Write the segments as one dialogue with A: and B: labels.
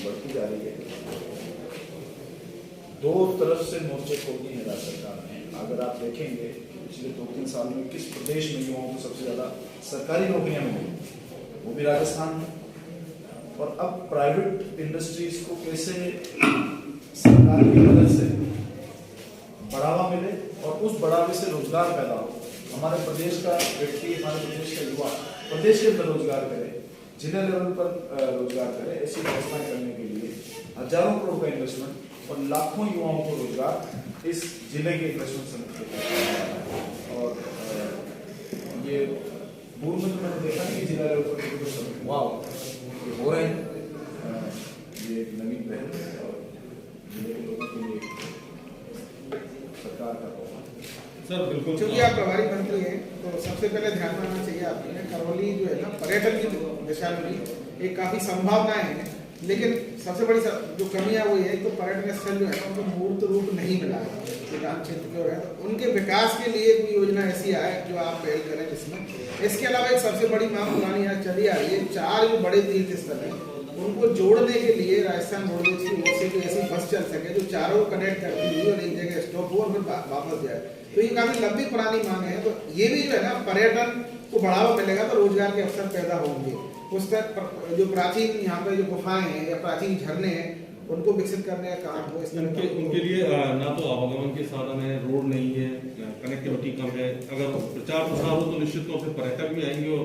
A: बढ़ती जा रही है। दो तरफ से मोर्चे खोलनी है राज्य सरकार ने। अगर आप देखेंगे पिछले 2-3 साल में किस प्रदेश में युवाओं को सबसे ज्यादा सरकारी नौकरियां मिली, वो भी राजस्थान में। और अब प्राइवेट इंडस्ट्रीज को कैसे सरकार की मदद से बढ़ावा मिले और उस बढ़ावे से रोजगार पैदा हो, हमारे प्रदेश का व्यक्ति, हमारे प्रदेश का युवा प्रदेश के अंदर रोजगार करे, जिला लेवल पर रोजगार करे, ऐसी व्यवस्था करने के लिए हजारों करोड़ का इन्वेस्टमेंट और लाखों युवाओं को रोजगार इस जिले के इन्वेस्टमेंट समिति। और ये पूर्व में तो मैंने देखा कि जिला लेवल पर वाह हो रहे हैं, ये एक नवीन पहल है और जिले के लोगों के लिए सरकार का
B: सर बिल्कुल।
C: क्योंकि आप प्रभारी मंत्री हैं तो सबसे पहले ध्यान में आना चाहिए आपने, करौली जो है ना पर्यटन की दिशा में भी एक काफी संभावनाएं हैं, लेकिन सबसे बड़ी जो कमी है वो ये तो पर्यटन स्थल जो है ना उनको मूर्त रूप नहीं मिला है ग्राम क्षेत्र के है, तो उनके विकास के लिए कोई योजना ऐसी आए जो आप पहल करें जिसमें। इसके अलावा एक सबसे बड़ी मांग पुरानी यहाँ चली आ रही है, 4 जो बड़े तीर्थ स्थल है उनको जोड़ने के लिए राजस्थान रोडवेज की ओर से कोई ऐसी बस चल सके जो चारों को कनेक्ट करती हुई और एक जगह स्टॉप हो और फिर वापस जाए। तो ये काफी लंबी पुरानी मांग है, तो ये भी जो है ना पर्यटन को बढ़ावा मिलेगा तो रोजगार के अवसर पैदा होंगे। उस तक जो प्राचीन यहाँ पे जो गुफाएं हैं या प्राचीन झरने हैं उनको विकसित करने का काम हो।
B: उनके लिए ना तो आवागमन के साधन है, रोड नहीं है, कनेक्टिविटी कम है। अगर प्रचार प्रसार हो तो निश्चित तौर से पर्यटक भी आएंगे और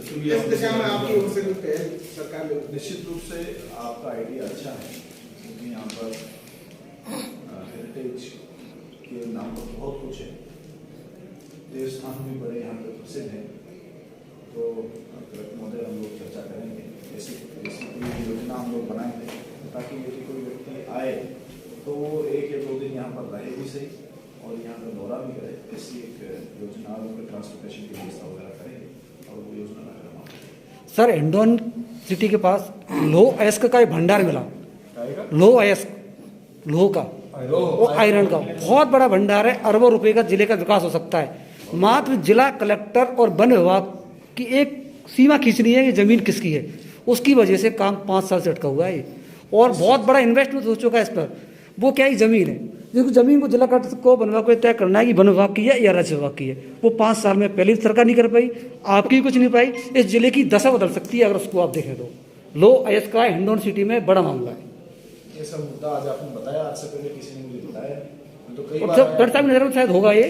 C: इस दिशा में आपकी ओर से कोई पहल सरकार ले।
A: निश्चित रूप से आपका आइडिया अच्छा है, क्योंकि यहाँ पर हेरिटेज के नाम पर बहुत कुछ है, देव स्थान भी बड़े यहाँ पे प्रसिद्ध हैं। तो कलेक्टर महोदय हम लोग चर्चा करेंगे, ऐसी कोई योजना हम लोग बनाएंगे ताकि यदि कोई व्यक्ति आए तो वो 1 या 2 दिन यहाँ पर रहे भी सही और यहाँ का दौरा भी करे। ऐसी एक योजना उनके ट्रांसपोर्टेशन की व्यवस्था वगैरह करेंगे और वो योजना लगाएगा।
D: सर हिंडौन सिटी के पास लो अयस्क का एक भंडार मिला, लो अयस्क लोह का और आयरन का बहुत बड़ा भंडार है, अरबों रुपए का जिले का विकास हो सकता है। मात्र जिला कलेक्टर और वन विभाग की एक सीमा खींचनी है कि जमीन किसकी है, उसकी वजह से काम 5 साल से अटका हुआ है और बहुत बड़ा इन्वेस्टमेंट हो चुका है इस पर। वो क्या ही जमीन है, जिसको जमीन को जिला कलेक्टर को वन विभाग को तय करना है कि वन विभाग की है या राज्य विभाग की है। वो 5 साल में पहले सरकार नहीं कर पाई, आपकी कुछ नहीं पाई। इस जिले की दशा बदल सकती है अगर उसको आप देखें तो। लो अयस्क का हिंडौन सिटी में बड़ा मामला है।
A: ये सब मुद्दा आज आपने बताया, आज से पहले किसी ने मुझे बताया तो कई
D: बार नजर में शायद होगा ये,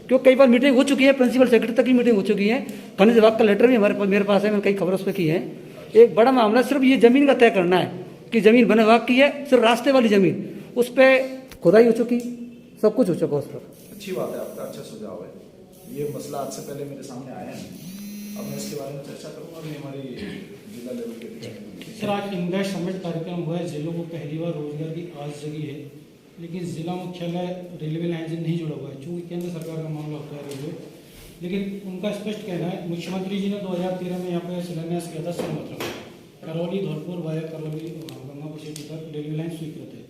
D: क्यों कई बार मीटिंग हो चुकी है, प्रिंसिपल सेक्रेटरी तक की मीटिंग हो चुकी है, खनिज विभाग का लेटर भी मेरे पास है, मैंने कई खबरों उस पर की है। एक बड़ा मामला सिर्फ ये जमीन का तय करना है कि जमीन वन विभाग की है, सिर्फ रास्ते वाली जमीन, उस पर खुदाई हो चुकी, सब कुछ हो चुका उस पर।
A: अच्छी बात है, आपका अच्छा सुझाव है। ये मसला आज से पहले मेरे सामने आया है, अब मैं इसके बारे में चर्चा करूंगा। अभी हमारी जिला लेवल के
E: सर आज इन्वेस्ट समिट कार्यक्रम हुआ है, जिलों को पहली बार रोजगार की आस जगी है, लेकिन जिला मुख्यालय रेलवे लाइन से नहीं जुड़ा हुआ है, चूँकि केंद्र सरकार का मामला होता है रेलवे। लेकिन उनका स्पष्ट कहना है, मुख्यमंत्री जी ने 2013 में यहाँ पर शिलान्यास किया था सोनभद्र में, करौली धौलपुर वाया करौली गंगापुर से तक रेलवे लाइन स्वीकृत है,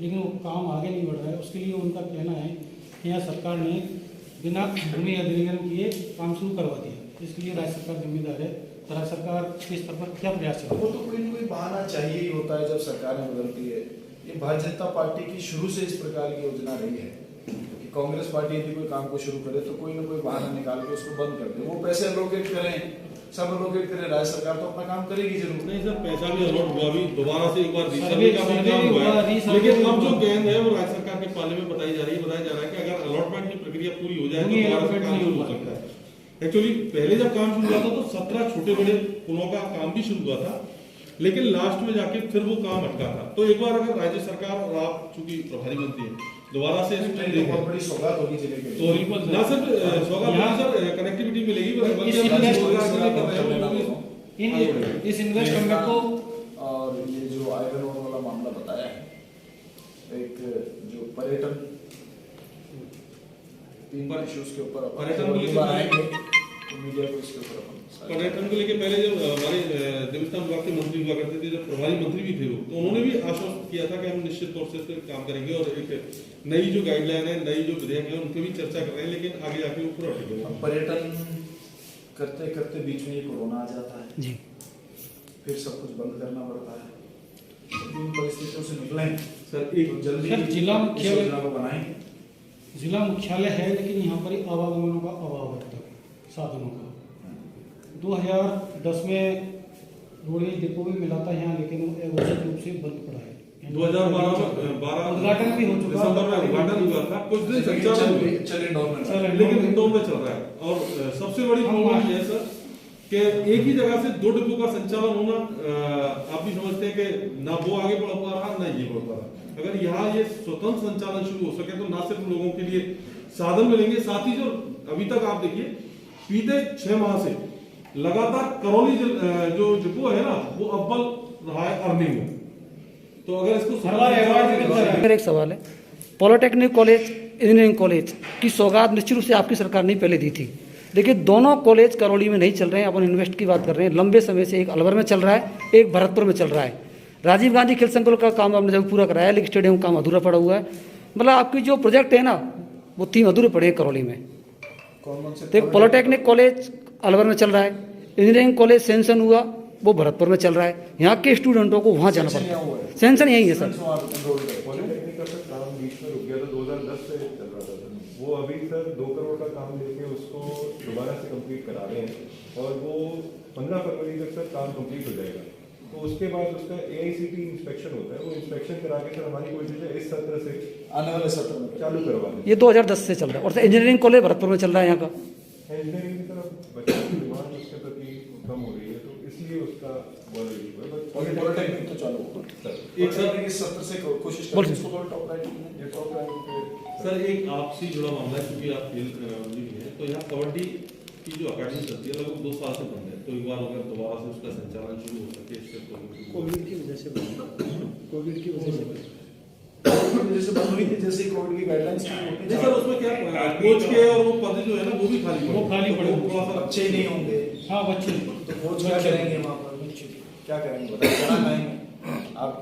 E: लेकिन वो काम आगे नहीं बढ़ रहा है। उसके लिए उनका कहना है कि यहाँ सरकार ने बिना भूमि अधिग्रहण किए काम शुरू करवा दिया, इसके लिए राज्य सरकार जिम्मेदार है। राज्य सरकार के स्तर पर क्या प्रयास है?
A: वो तो कोई ना कोई बहाना चाहिए ही होता है जब सरकारें बदलती है। ये भारतीय जनता पार्टी की शुरू से इस प्रकार की योजना रही है कि कांग्रेस पार्टी यदि कोई काम को शुरू करे तो कोई ना कोई बहाना निकाल के उसको बंद कर दे। वो पैसे एलोकेट करें, सब एलोकेट करें, राज्य सरकार तो अपना काम करेगी जरूर।
B: नहीं सर, पैसा भी अलॉट हुआ, भी दोबारा से एक बार सर्वे का भी काम हुआ है, लेकिन अब जो गेंद है वो राज्य सरकार के पाले में बताया जा रहा है कि अगर अलॉटमेंट की प्रक्रिया पूरी हो जाए तो दोबारा से काम शुरू हो सकता है। एक्चुअली पहले जब काम शुरू हुआ था तो 17 छोटे बड़े पुलों का काम भी शुरू हुआ था, लेकिन लास्ट में जाके फिर वो काम अटका था। तो एक बार अगर राज्य सरकार और आप चूंकि प्रभारी मंत्री हैं दोबारा से
A: बहुत बड़ी सौगात होगी जिले के
B: लिए, तो ना सर सौगात सर कनेक्टिविटी मिलेगी,
E: इस इन्वेस्टमेंट को।
A: और ये जो आयरन ओर वाला मामला बताया है, एक जो पर्यटन 3 इश्यूज के ऊपर
B: पर्यटन
A: मीडिया को इसके ऊपर
B: पर्यटन को लेकर पहले जब हमारे देवस्थान विभाग के मंत्री हुआ करते थे, जब प्रभारी मंत्री भी थे वो, तो उन्होंने भी आश्वस्त किया था कि हम निश्चित तौर से इस पर काम करेंगे और एक नई जो गाइडलाइन है, नई जो विधेयक है उनकी भी चर्चा कर रहे हैं, लेकिन आगे जाके वो पूरा ठीक है।
A: पर्यटन करते करते बीच में ये कोरोना आ जाता है
D: जी,
A: फिर सब कुछ बंद करना पड़ता है। परिस्थितियों से निकले हैं
B: सर
A: तो
B: एक
A: जल्दी
E: सर, जिला
A: इस
E: मुख्यालय-
A: योजना को बनाएंगे।
E: जिला मुख्यालय है लेकिन यहाँ पर ही आवागमनों का अभाव है अब तक साधनों का। 2010 में रोडवेज डिपो भी मिला था यहाँ, लेकिन वो अवैध रूप से बंद पड़ा है।
B: 2012
E: उद्घाटन भी हो चुका है।
B: दिसंबर में उद्घाटन हुआ था, कुछ दिन संचालन हुआ,
A: चल इंदौर में
E: चल
B: लेकिन इंदौर में चल रहा है। और सबसे बड़ी प्रॉब्लम ये है सर कि एक ही जगह से 2 डिपो का संचालन होना, आप भी समझते हैं कि ना वो आगे बढ़ पा रहा ना ये बढ़ पा रहा। अगर यहाँ ये स्वतंत्र संचालन शुरू हो सके तो ना सिर्फ लोगों के लिए साधन मिलेंगे, साथ ही जो अभी तक आप देखिए बीते 6 माह से लगातार करौली जो डिपो है ना वो अव्वल रहा है अर्निंग में। तो अगर इसको
E: हर बार अवार्ड भी मिलता है।
D: मेरा एक सवाल है, पॉलिटेक्निक कॉलेज, इंजीनियरिंग कॉलेज की सौगात निश्चित रूप से आपकी सरकार ने पहले दी थी, लेकिन दोनों कॉलेज करौली में नहीं चल रहे हैं। अपन इन्वेस्ट की बात कर रहे हैं, लंबे समय से एक अलवर में चल रहा है, एक भरतपुर में चल रहा है। राजीव गांधी खेल संकुल का काम आपने जब पूरा कराया, लेकिन स्टेडियम का काम अधूरा पड़ा हुआ है। मतलब आपकी जो प्रोजेक्ट है ना वो 3 अधूरे पड़े हैं करौली में।
A: कौन से
D: तो एक पॉलिटेक्निक कॉलेज अलवर में चल रहा है, इंजीनियरिंग कॉलेज सेंशन हुआ वो भरतपुर में चल रहा है। यहाँ के स्टूडेंटों को वहाँ जाना पड़ता है, सेंशन यही है सर।
F: पॉलिटेक्निक का सर काम बीच में रुक गया था, 2010 से चल रहा था सर। वो अभी सर 2 करोड़ का काम लेके उसको दोबारा से कंप्लीट करा रहे हैं और वो 15 फरवरी तक सर काम कंप्लीट हो जाएगा। तो उसके बाद उसका AICTE इंस्पेक्शन होता है, वो इंस्पेक्शन करा के सर हमारी कोशिश है इस सत्र से
A: आने वाले सत्र में
F: चालू करवा दें।
D: ये 2010 से चल रहा है। और इंजीनियरिंग कॉलेज भरतपुर में चल रहा है यहाँ का।
F: इंजीनियरिंग की तरफ बच्चों की डिमांड उसके प्रति कम हो रही है, तो इसलिए उसका बहुत इशू है।
A: और पॉलिटेक्निक तो चालू होगा
F: सर
A: एक सर इस सत्र से कोशिश
D: बोल
A: करें इसको थोड़ा टॉप राइट ये टॉप राइट पे
B: सर एक आपसे जुड़ा मामला है, क्योंकि आप खेल है तो यहाँ कबड्डी की जो अकेडमी चलती है लगभग 2 साल से बंद है। तो एक बार अगर दोबारा से उसका संचालन शुरू हो सके इससे तो
G: कोविड की वजह से कोविड की वजह से
A: जैसे बंद हुई थी, जैसे कोविड की गाइडलाइंस
B: नहीं सर उसमें क्या कोच के और वो पद जो है ना वो भी खाली पड़े।
E: वो खाली पड़े।
B: थोड़ा सा
A: बच्चे ही नहीं होंगे
E: हाँ बच्चे
A: तो कोच क्या करेंगे वहाँ पर, क्या करेंगे बताइए, क्या करेंगे आप।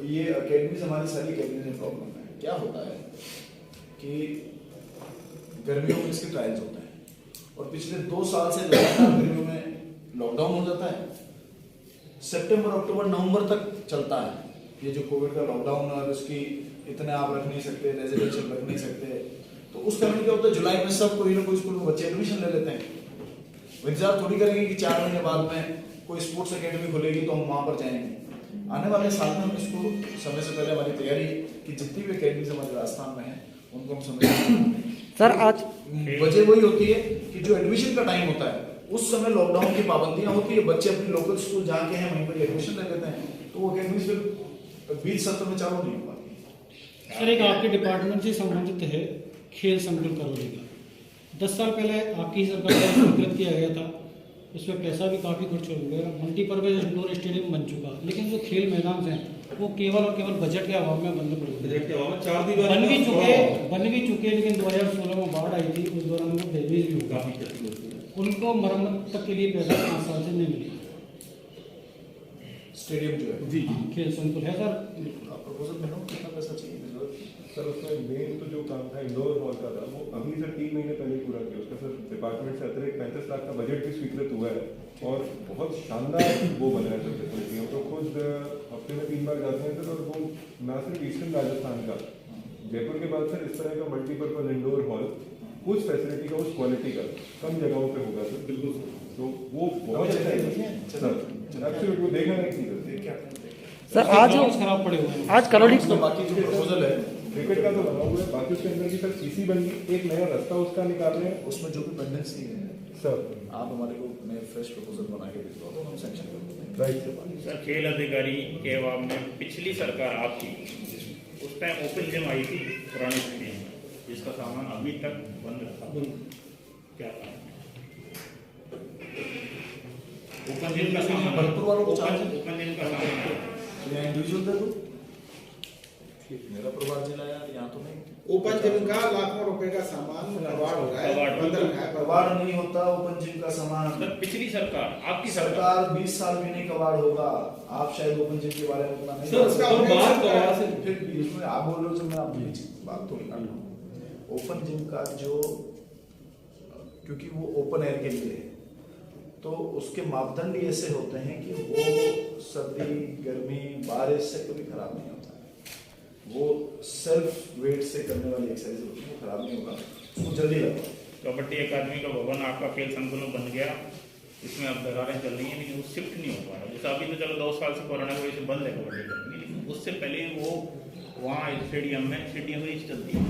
A: ये अकेडमी हमारी सारी अकेडमी में प्रॉब्लम है। क्या होता है कि गर्मियों में इसके ट्रायल्स होते हैं और पिछले 2 साल से लगातार गर्मियों में लॉकडाउन हो जाता है। सितंबर, अक्टूबर, नवंबर तक चलता है ये जो कोविड का लॉकडाउन, और उसकी इतने आप रख नहीं सकते, रेजिडेंशियल रख नहीं सकते। तो उस कारण क्या होता है जुलाई में सब कोई ना कोई स्कूल में बच्चे एडमिशन ले लेते हैं। वो इंतजार थोड़ी करेंगे कि 4 महीने बाद में कोई स्पोर्ट्स एकेडमी खुलेगी तो हम वहां पर जाएंगे। आने वाले साल में हम इसको समय से पहले हमारी तैयारी कि जितनी भी एकेडमी हमारे राजस्थान में है उनको हम समय से
D: सर आज
A: वजह वही होती है कि जो एडमिशन का टाइम होता है उस समय लॉकडाउन की पाबंदियां होती है, बच्चे अपने लोकल स्कूल जहाँ के हैं वहीं पर एडमिशन ले लेते हैं, तो वो एकेडमी फिर 20 सत्र में चालू नहीं हो पाती।
E: सर एक आपके डिपार्टमेंट से संबंधित है खेल संकुल करौली का। 10 साल पहले आपकी ही सरकार द्वारा स्वीकृत किया गया था, उसमें पैसा भी काफ़ी खर्च हो गया, मल्टीपर्पज इंडोर स्टेडियम बन चुका, लेकिन जो खेल मैदान हैं वो केवल और केवल बजट के अभाव में बंद पड़े हुए
B: बजट के अभाव में 4 दीवार
E: बन भी चुके लेकिन 2016 में बाढ़ आई थी, उस दौरान उनको डैमेज भी हुआ।
B: काफी क्षति होती है।
E: उनको मरम्मत तक के लिए पैसा 5 साल से नहीं मिली।
A: स्टेडियम जो है
B: जी
E: खेल संकुल है सर,
A: प्रपोजल में कितना पैसा चाहिए
F: सर उसमें मेन तो जो काम था इंडोर हॉल का था वो अभी सर 3 महीने पहले ही पूरा किया। उसका सर डिपार्टमेंट से अतिरिक्त 35 लाख का बजट भी स्वीकृत हुआ है और बहुत शानदार वो बन रहा है सर फैसिलिटी। हम तो खुद हफ्ते में 3 बार जाते हैं सर, और वो ना सिर्फ ईस्टर्न राजस्थान का, जयपुर के बाद सर इस तरह का मल्टीपर्पज इंडोर हॉल उस फैसिलिटी का, उस क्वालिटी का कम जगहों पे होगा सर। बिल्कुल तो वो बहुत अच्छा है सर, एब्सोल्युटली वो देखना एक चीज है
D: सर आज
E: खराब पड़े हुए हैं।
D: आज करौली
A: बाकी जो प्रपोजल है
F: क्रिकेट का तो बना हुआ है, बाकी उसके अंदर की सर सीसी बन गई, एक नया रास्ता उसका निकाल रहे हैं
A: उसमें जो भी पेंडेंसी है
F: सर।
A: आप हमारे को नए फ्रेश प्रपोजल बना के भिजवा दो, हम सेंक्शन कर देंगे।
F: राइट
H: सर खेल अधिकारी के अभाव में पिछली सरकार आपकी उस टाइम ओपन जिम आई थी पुरानी स्टेडियम में, जिसका सामान अभी तक बंद था, क्या था ओपन जिम का सामान,
A: भरतपुर वालों को चार्ज है।
H: ओपन जिम का सामान आया।
A: यहाँ इंडिविजुअल दे दो, मेरा प्रभार जिला यार यहाँ तो नहीं।
C: ओपन जिम का लाखों रुपए का सामान कबाड़ हो रहा है,
H: कबाड़।
C: बंद रखा है।
A: कबाड़ नहीं होता ओपन जिम का सामान।
H: सर पिछली सरकार आपकी सरकार
A: सरकार 20 साल में नहीं कबाड़ होगा। आप शायद ओपन जिम के बारे में उतना नहीं
B: सर
A: जानते।
B: उसका बात कबाड़ से
A: फिर भी उसमें आप बोल रहे हो जो मैं आपकी बात तो निकाल रहा हूँ। ओपन जिम का जो, क्योंकि वो ओपन एयर के लिए है, तो उसके मापदंड ऐसे होते हैं कि वो सर्दी गर्मी बारिश से कभी खराब नहीं होता है। वो सेल्फ वेट से करने वाली एक्सरसाइज होती है, वो खराब नहीं होगा, उसको जल्दी लगा।
H: कबड्डी अकादमी का भवन आपका खेल संकुल बन गया, इसमें अब दरारें चल रही हैं, लेकिन वो शिफ्ट नहीं हो पा रहा। जैसे अभी तो चलो 2 साल से कोरोना की वजह से बंद है कबड्डी अकादमी, लेकिन उससे पहले वो वहाँ स्टेडियम में नीचे चलती है,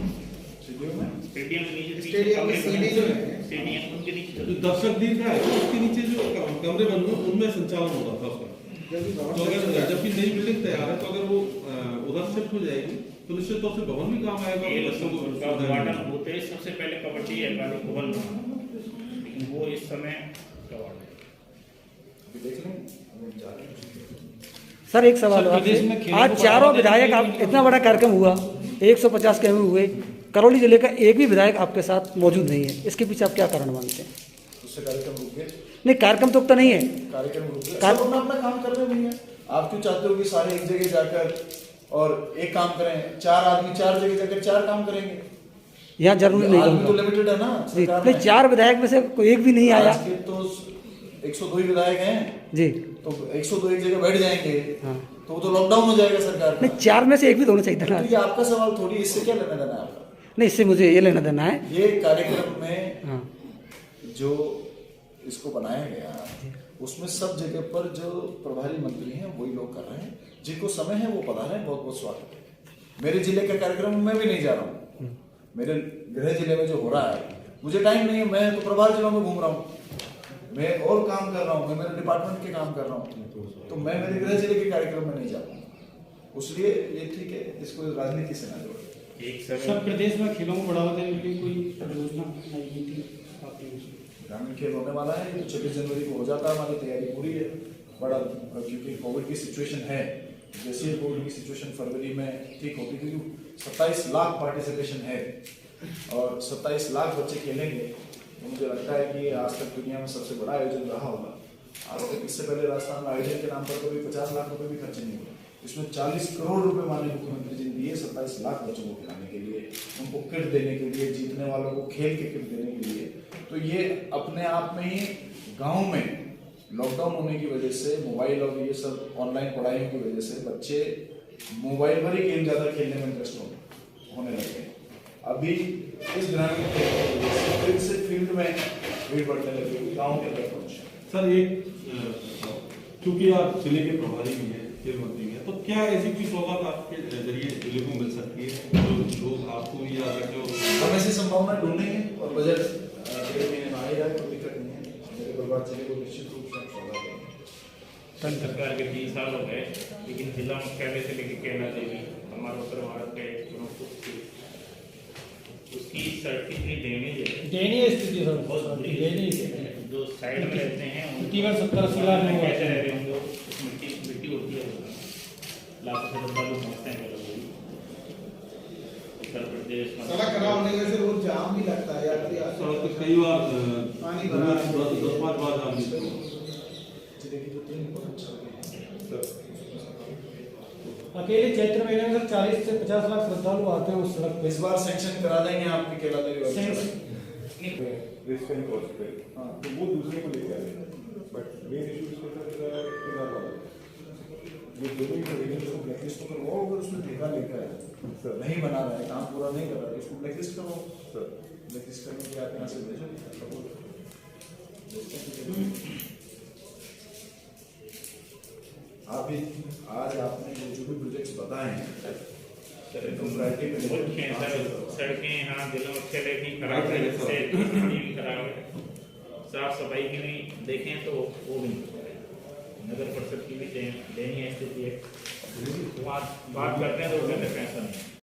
H: स्टेडियम के नीचे
C: स्टेडियम में सीढ़ी जो है,
H: स्टेडियम उनके नीचे
B: जो
H: चलती है।
B: दर्शक दीर्घ है उसके नीचे जो कमरे बन हुए उनमें संचालन होता था उसका। तो अगर जबकि नई बिल्डिंग तैयार है तो अगर वो उधर शिफ्ट हो जाएगी तो निश्चित तौर से भवन भी काम आएगा।
H: ये उनका उद्घाटन होते ही सबसे पहले कबड्डी अकादमी भवन बना, लेकिन वो इस समय
D: सर एक सवाल
E: सर,
D: आपसे।
E: प्रदेश में खेलों
D: आज
E: को
D: चारों
E: बढ़ावा देने
D: विधायक
E: के
D: आप
E: लिए-
D: इतना बड़ा कार्यक्रम हुआ, 150 के हुए, करौली जिले का एक भी विधायक आपके साथ मौजूद नहीं है, इसके पीछे आप क्या कारण मानते हैं?
A: उससे कार्यक्रम रुक गए,
D: नहीं, कार्यक्रम तो उतना नहीं है।
A: कार्यक्रम रुक गए,
D: कार-
A: सब अपना अपना काम कर रहे भैया। आप क्यों चाहते हो कि सारे एक जगह जाकर और एक काम करें? 4 आदमी 4 जगह जाकर 4 काम करेंगे,
D: यहाँ जरूरी नहीं
A: आदमी तो
D: होगा।
A: लिमिटेड है ना
D: जी,
A: सरकार
D: नहीं,
A: में।
D: 4 विधायक में से कोई एक भी नहीं आया।
A: आज के तो 102 ही विधायक हैं,
D: जी,
A: तो 102 एक जगह बैठ जाएंगे
D: हाँ।
A: तो वो तो लॉकडाउन हो जाएगा सरकार का।
D: नहीं, 4 में से एक भी तो होना चाहिए था ना।
A: तो ये आपका सवाल थोड़ी, इससे क्या लेना देना है आपका?
D: नहीं, इससे मुझे ये लेना देना है।
A: ये कार्यक्रम में
D: हाँ,
A: जो इसको बनाया गया उसमें सब जगह पर जो प्रभारी मंत्री हैं वही लोग कर रहे हैं, जिनको समय है वो पता रहे हैं, बहुत बहुत स्वागत है। मेरे जिले का कार्यक्रम मैं भी नहीं जा रहा हूँ, मेरे गृह जिले में जो हो रहा है मुझे टाइम नहीं है, मैं तो प्रभार जिलों में घूम रहा हूँ, मैं और काम कर रहा हूँ, मैं मेरे डिपार्टमेंट के काम कर रहा हूँ, तो मैं मेरे गृह जिले के कार्यक्रम में नहीं जा रहा हूँ। इसलिए ये ठीक है, इसको राजनीति से ना जोड़े।
H: एक
E: सर, प्रदेश में खेलों को बढ़ावा देने के लिए कोई योजना बनाई गई थी आपकी?
A: ग्रामीण खेल होने वाला है, तो 26 जनवरी को हो जाता है, हमारी तैयारी पूरी है। बड़ा क्योंकि कोविड की सिचुएशन है, जैसे ही कोविड की सिचुएशन फरवरी में ठीक होती, क्योंकि 27 लाख पार्टिसिपेशन है और 27 लाख बच्चे खेलेंगे, तो मुझे लगता है कि आज तक दुनिया में सबसे बड़ा आयोजन रहा होगा। आज तक इससे पहले राजस्थान में आयोजन के नाम पर कभी 50 लाख रुपए भी खर्च नहीं हुए, इसमें 40 करोड़ रुपए माननीय मुख्यमंत्री जी ने दिए 27 लाख बच्चों को खिलाने के लिए, उनको किट देने के लिए, जीतने वालों को खेल के किट देने के लिए। तो ये अपने आप में ही गांव में लॉकडाउन होने की वजह से, मोबाइल और ये सब ऑनलाइन पढ़ाइयों की वजह से बच्चे मोबाइल पर ही गेम ज़्यादा खेलने में इंटरेस्ट होने लगे। अभी इस ग्रामीण खेल की वजह से फिर से फील्ड में भीड़ बढ़ने लगी, गाँव के अंदर पहुंचे।
B: सर एक चूंकि आप जिले के प्रभारी भी हैं, खेल मंत्री हैं, तो क्या ऐसी कोई सौगात आपके जरिए जिले को मिल सकती है जो लोग आपको भी याद रखें?
A: हम ऐसी संभावना ढूंढेंगे और बजट 1.5 महीने में आ ही जाए, कोई दिक्कत नहीं है। मेरे परिवार जिले को निश्चित रूप से सौगात देंगे।
H: सरकार के 3 साल हो गए, लेकिन जिला मुख्यालय से लेकर कैला देवी हमारे उत्तर भारत के उसकी सड़क कितनी
E: दयनीय स्थिति है सर,
H: बहुत बुरी
E: दयनीय
H: है।
E: स्थिति है।
H: जो साइड में रहते हैं
E: तकरीबन 70-80 लाख लोग
H: कैसे
E: रहते हैं।
H: रहते होंगे, मिट्टी होती है, लाखों से ज़्यादा लोग पहुँचते हैं उत्तर प्रदेश में।
C: सड़क खराब होने की वजह से रोज जाम भी लगता है, यात्री आते
B: सड़क
C: हैं।
B: पे कई बार
C: पानी भरा है।
B: 10-5 बार जाम भी
A: जिले की जो 3 बहुत सड़कें हैं,
E: अकेले चैत्र महीने में 40 से 50 लाख श्रद्धालु आते हैं उस सड़क पे।
A: इस बार सैंक्शन करा देंगे आपके केला देवी वाली
E: सैंक्शन-
A: सड़क।
F: रिस्क एंड कॉस्ट पे, हाँ, तो वो दूसरे को लेके आ रहे हैं, बट मेन इशू इसके साथ ये दोनों ही प्रोविजन को
A: ब्लैकलिस्ट तो करवाओ, अगर उसमें ठेका लेकर है, नहीं बना रहा है, काम पूरा नहीं कर रहा है, उसको ब्लैकलिस्ट करवाओ।
F: सर
A: ब्लैकलिस्ट करने के लिए आप यहाँ से भेजो। आप भी आज आपने जो भी प्रोजेक्ट्स बताए हैं, प्रायोरिटी पे
H: मुख्य हैं सर, सड़कें यहाँ जिला मुख्यालय की खराब है, जिससे पानी भी खराब है, साफ सफाई की भी देखें तो वो भी नहीं, नगर परिषद की भी दयनीय स्थिति है। बात करते हैं तो कहते हैं पैसा नहीं।